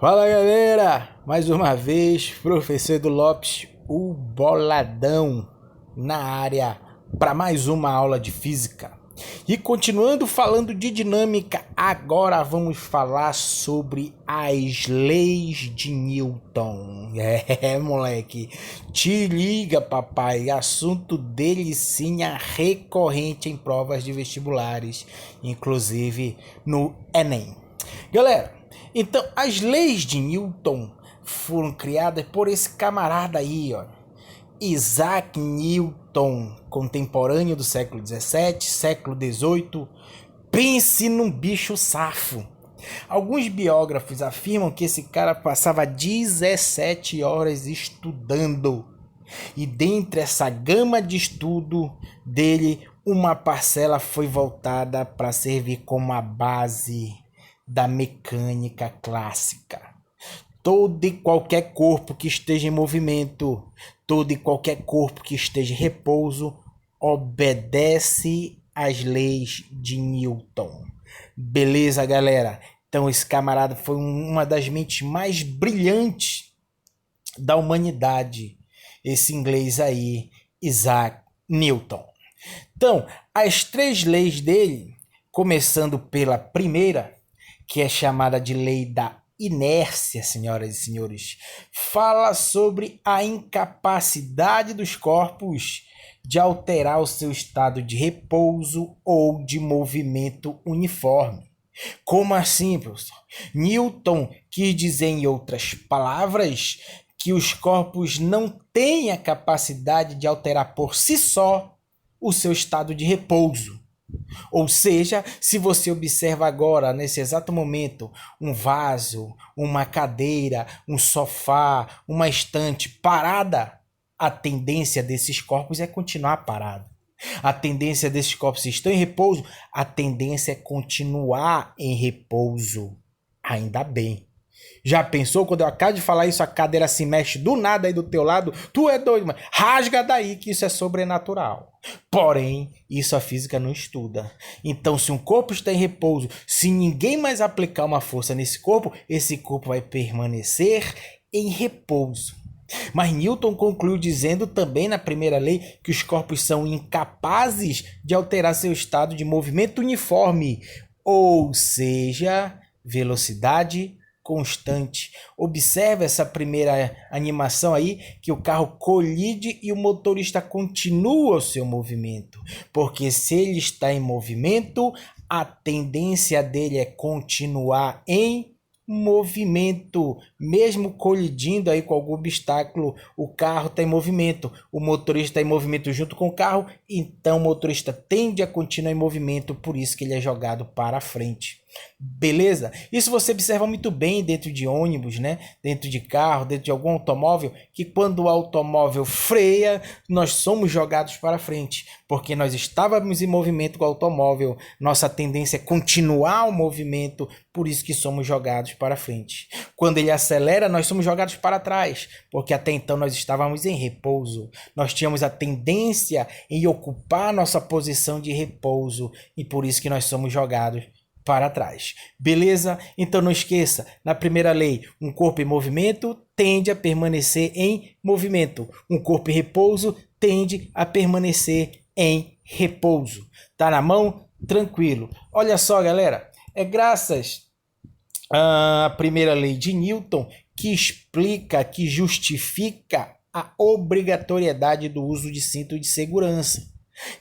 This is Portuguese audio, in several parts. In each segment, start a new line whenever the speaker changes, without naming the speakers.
Fala galera, mais uma vez, professor Edu Lopes, o boladão na área para mais uma aula de física. E continuando falando de dinâmica, agora vamos falar sobre as leis de Newton. Moleque, te liga papai, assunto delicinha recorrente em provas de vestibulares, inclusive no Enem. Galera, então, as leis de Newton foram criadas por esse camarada aí, ó, Isaac Newton, contemporâneo do século XVII, século XVIII. Pense num bicho safo. Alguns biógrafos afirmam que esse cara passava 17 horas estudando. E dentre essa gama de estudo dele, uma parcela foi voltada para servir como a base da mecânica clássica. Todo e qualquer corpo que esteja em movimento, todo e qualquer corpo que esteja em repouso, obedece às leis de Newton. Beleza, galera? Então esse camarada foi uma das mentes mais brilhantes da humanidade. Esse inglês aí, Isaac Newton. Então, as três leis dele, começando pela primeira, que é chamada de lei da inércia, senhoras e senhores, fala sobre a incapacidade dos corpos de alterar o seu estado de repouso ou de movimento uniforme. Como assim, professor? Newton quis dizer, em outras palavras, que os corpos não têm a capacidade de alterar por si só o seu estado de repouso. Ou seja, se você observa agora, nesse exato momento, um vaso, uma cadeira, um sofá, uma estante parada, a tendência desses corpos é continuar parado. A tendência desses corpos, se estão em repouso, a tendência é continuar em repouso. Ainda bem. Já pensou quando eu acabo de falar isso, a cadeira se mexe do nada aí do teu lado? Tu é doido, mano. Rasga daí que isso é sobrenatural. Porém, isso a física não estuda. Então, se um corpo está em repouso, se ninguém mais aplicar uma força nesse corpo, esse corpo vai permanecer em repouso. Mas Newton concluiu dizendo também na primeira lei que os corpos são incapazes de alterar seu estado de movimento uniforme, ou seja, velocidade constante. Observe essa primeira animação aí, que o carro colide e o motorista continua o seu movimento, porque se ele está em movimento, a tendência dele é continuar em movimento, mesmo colidindo aí com algum obstáculo, o carro está em movimento, o motorista está em movimento junto com o carro, então o motorista tende a continuar em movimento, por isso que ele é jogado para frente. Beleza? Isso você observa muito bem dentro de ônibus, né? Dentro de carro, dentro de algum automóvel, que quando o automóvel freia, nós somos jogados para frente, porque nós estávamos em movimento com o automóvel, nossa tendência é continuar o movimento, por isso que somos jogados para frente. Quando ele acelera, nós somos jogados para trás, porque até então nós estávamos em repouso, nós tínhamos a tendência em ocupar nossa posição de repouso, e por isso que nós somos jogados para trás. Beleza? Então não esqueça, na primeira lei, um corpo em movimento tende a permanecer em movimento. Um corpo em repouso tende a permanecer em repouso. Tá na mão? Tranquilo. Olha só, galera, é graças à primeira lei de Newton que explica, que justifica a obrigatoriedade do uso de cinto de segurança.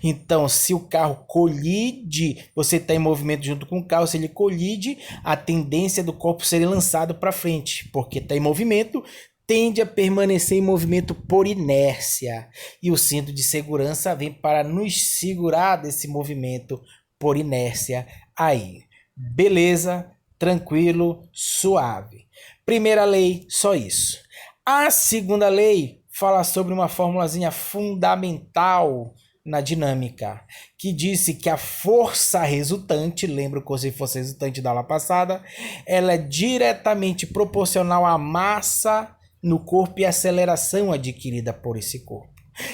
Então, se o carro colide, você está em movimento junto com o carro, se ele colide, a tendência do corpo ser lançado para frente, porque está em movimento, tende a permanecer em movimento por inércia. E o cinto de segurança vem para nos segurar desse movimento por inércia aí. Beleza? Tranquilo, suave. Primeira lei, só isso. A segunda lei fala sobre uma formulazinha fundamental na dinâmica, que disse que a força resultante, lembra como se fosse resultante da aula passada, ela é diretamente proporcional à massa no corpo e à aceleração adquirida por esse corpo.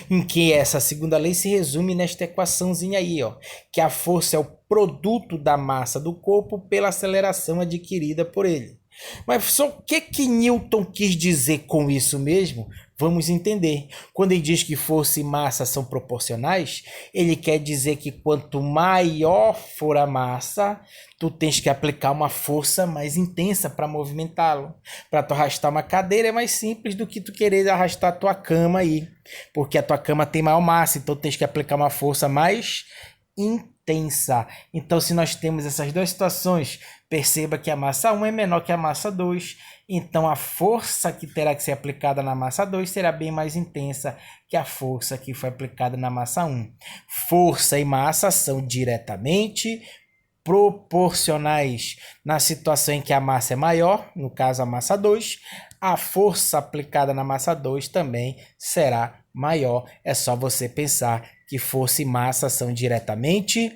Em que essa segunda lei se resume nesta equaçãozinha aí, ó, que a força é o produto da massa do corpo pela aceleração adquirida por ele. Mas só o que Newton quis dizer com isso mesmo? Vamos entender. Quando ele diz que força e massa são proporcionais, ele quer dizer que quanto maior for a massa, tu tens que aplicar uma força mais intensa para movimentá-lo. Para tu arrastar uma cadeira é mais simples do que tu querer arrastar a tua cama aí, porque a tua cama tem maior massa, então tens que aplicar uma força mais intensa. Então, se nós temos essas duas situações, perceba que a massa 1 é menor que a massa 2. Então, a força que terá que ser aplicada na massa 2 será bem mais intensa que a força que foi aplicada na massa 1. Força e massa são diretamente proporcionais. Na situação em que a massa é maior, no caso a massa 2, a força aplicada na massa 2 também será maior. É só você pensar que força e massa são diretamente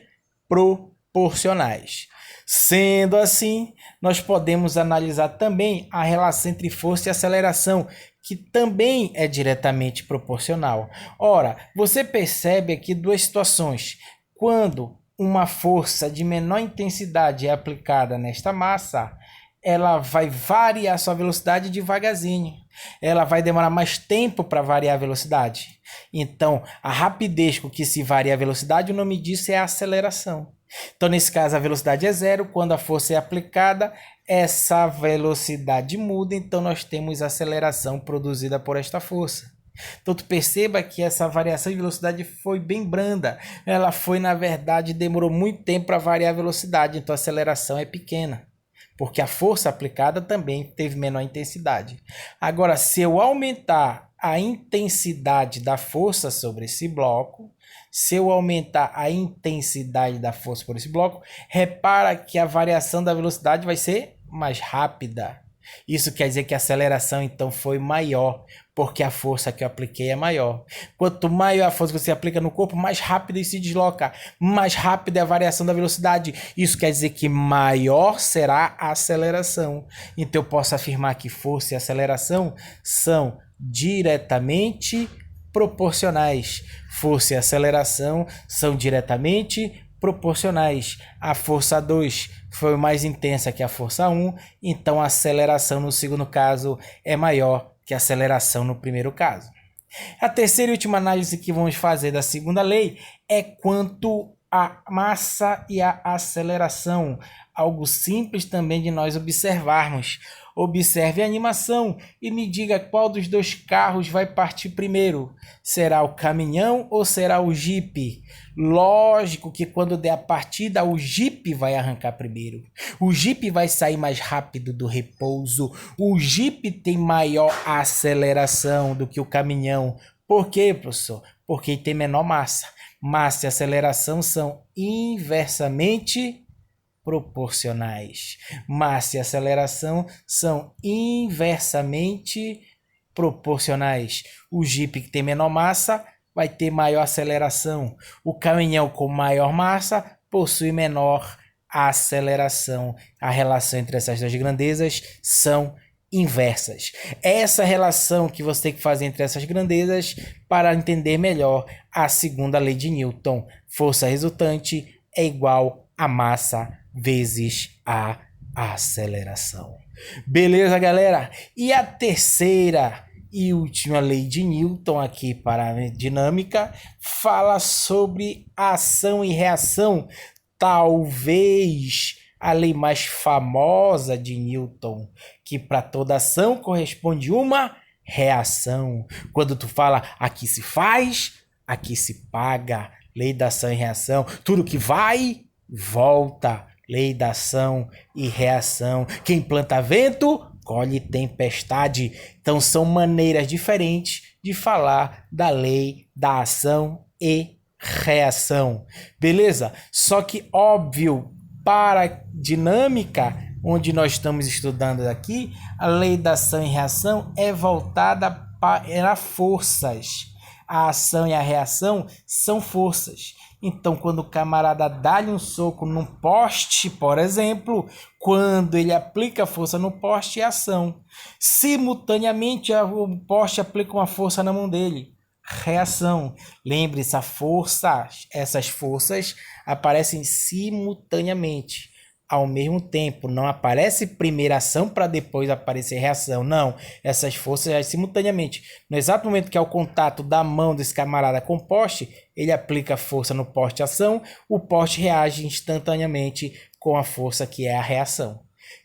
proporcionais. Sendo assim, nós podemos analisar também a relação entre força e aceleração, que também é diretamente proporcional. Ora, você percebe aqui duas situações. Quando uma força de menor intensidade é aplicada nesta massa, ela vai variar sua velocidade devagarzinho. Ela vai demorar mais tempo para variar a velocidade. Então, a rapidez com que se varia a velocidade, o nome disso é aceleração. Então, nesse caso, a velocidade é zero. Quando a força é aplicada, essa velocidade muda. Então, nós temos aceleração produzida por esta força. Então, tu perceba que essa variação de velocidade foi bem branda. Ela foi, na verdade, demorou muito tempo para variar a velocidade. Então, a aceleração é pequena, porque a força aplicada também teve menor intensidade. Agora, se eu aumentar a intensidade da força sobre esse bloco, repara que a variação da velocidade vai ser mais rápida. Isso quer dizer que a aceleração, então, foi maior, porque a força que eu apliquei é maior. Quanto maior a força que você aplica no corpo, mais rápido ele se desloca. Mais rápida é a variação da velocidade. Isso quer dizer que maior será a aceleração. Então, eu posso afirmar que força e aceleração são diretamente proporcionais. Força e aceleração são diretamente proporcionais. A força 2 foi mais intensa que a força 1, então a aceleração no segundo caso é maior que a aceleração no primeiro caso. A terceira e última análise que vamos fazer da segunda lei é quanto à massa e à aceleração. Algo simples também de nós observarmos. Observe a animação e me diga qual dos dois carros vai partir primeiro. Será o caminhão ou será o Jeep? Lógico que quando der a partida, o Jeep vai arrancar primeiro. O Jeep vai sair mais rápido do repouso. O Jeep tem maior aceleração do que o caminhão. Por quê, professor? Porque tem menor massa. Massa e aceleração são inversamente proporcionais. Massa e aceleração são inversamente proporcionais. O Jeep que tem menor massa vai ter maior aceleração. O caminhão com maior massa possui menor aceleração. A relação entre essas duas grandezas são inversas. Essa relação que você tem que fazer entre essas grandezas para entender melhor a segunda lei de Newton. Força resultante é igual a massa vezes a aceleração. Beleza, galera? E a terceira e última lei de Newton aqui para a dinâmica fala sobre ação e reação. Talvez a lei mais famosa de Newton, que para toda ação corresponde uma reação. Quando tu fala aqui se faz, aqui se paga. Lei da ação e reação. Tudo que vai, volta. Lei da ação e reação. Quem planta vento, colhe tempestade. Então são maneiras diferentes de falar da lei da ação e reação. Beleza? Só que óbvio, para a dinâmica onde nós estamos estudando aqui, a lei da ação e reação é voltada para forças. A ação e a reação são forças. Então, quando o camarada dá-lhe um soco num poste, por exemplo, quando ele aplica força no poste, é ação. Simultaneamente, o poste aplica uma força na mão dele. Reação. Lembre-se, essas forças aparecem simultaneamente. ao mesmo tempo. Não aparece primeiro ação para depois aparecer reação. Não, essas forças agem simultaneamente. No exato momento que é o contato da mão desse camarada com o poste, ele aplica força no poste ação, o poste reage instantaneamente com a força que é a reação.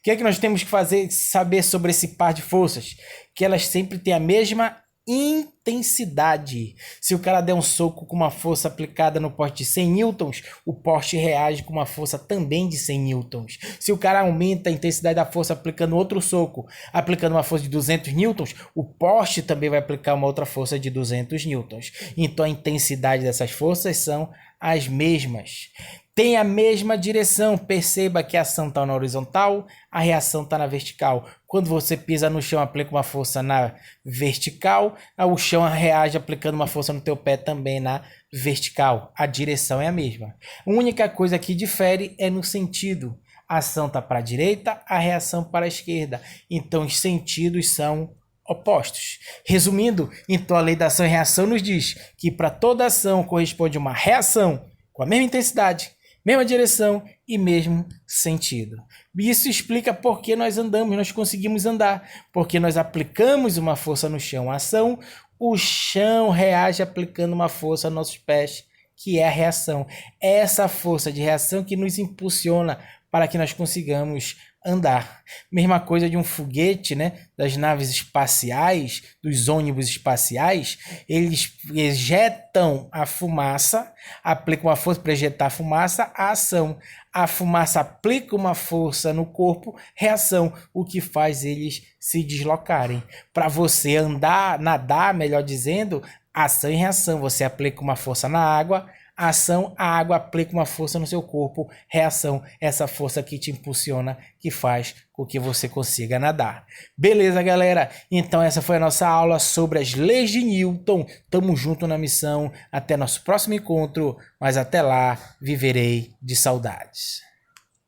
O que é que nós temos que saber sobre esse par de forças? Que elas sempre têm a mesma intensidade. Se o cara der um soco com uma força aplicada no poste de 100 newtons, o poste reage com uma força também de 100 newtons. Se o cara aumenta a intensidade da força aplicando outro soco, aplicando uma força de 200 newtons, o poste também vai aplicar uma outra força de 200 newtons. Então a intensidade dessas forças são as mesmas. Tem a mesma direção. Perceba que a ação está na horizontal, a reação está na vertical. Quando você pisa no chão, aplica uma força na vertical, o chão reage aplicando uma força no teu pé também na vertical. A direção é a mesma. A única coisa que difere é no sentido. A ação está para a direita, a reação para a esquerda. Então os sentidos são opostos. Resumindo, então a lei da ação e reação nos diz que para toda ação corresponde uma reação com a mesma intensidade, mesma direção e mesmo sentido. Isso explica por que nós andamos, nós conseguimos andar. Porque nós aplicamos uma força no chão, a ação, o chão reage aplicando uma força nos nossos pés, que é a reação. É essa força de reação que nos impulsiona para que nós consigamos andar. Mesma coisa de um foguete, né? Das naves espaciais, dos ônibus espaciais, eles ejetam a fumaça, aplicam uma força para ejetar a fumaça, a ação. A fumaça aplica uma força no corpo, reação, o que faz eles se deslocarem. Para você andar, nadar, melhor dizendo, ação e reação. Você aplica uma força na água, ação, a água aplica uma força no seu corpo, reação, essa força que te impulsiona, que faz com que você consiga nadar. Beleza, galera? Então essa foi a nossa aula sobre as leis de Newton. Tamo junto na missão. Até nosso próximo encontro, mas até lá, viverei de saudades.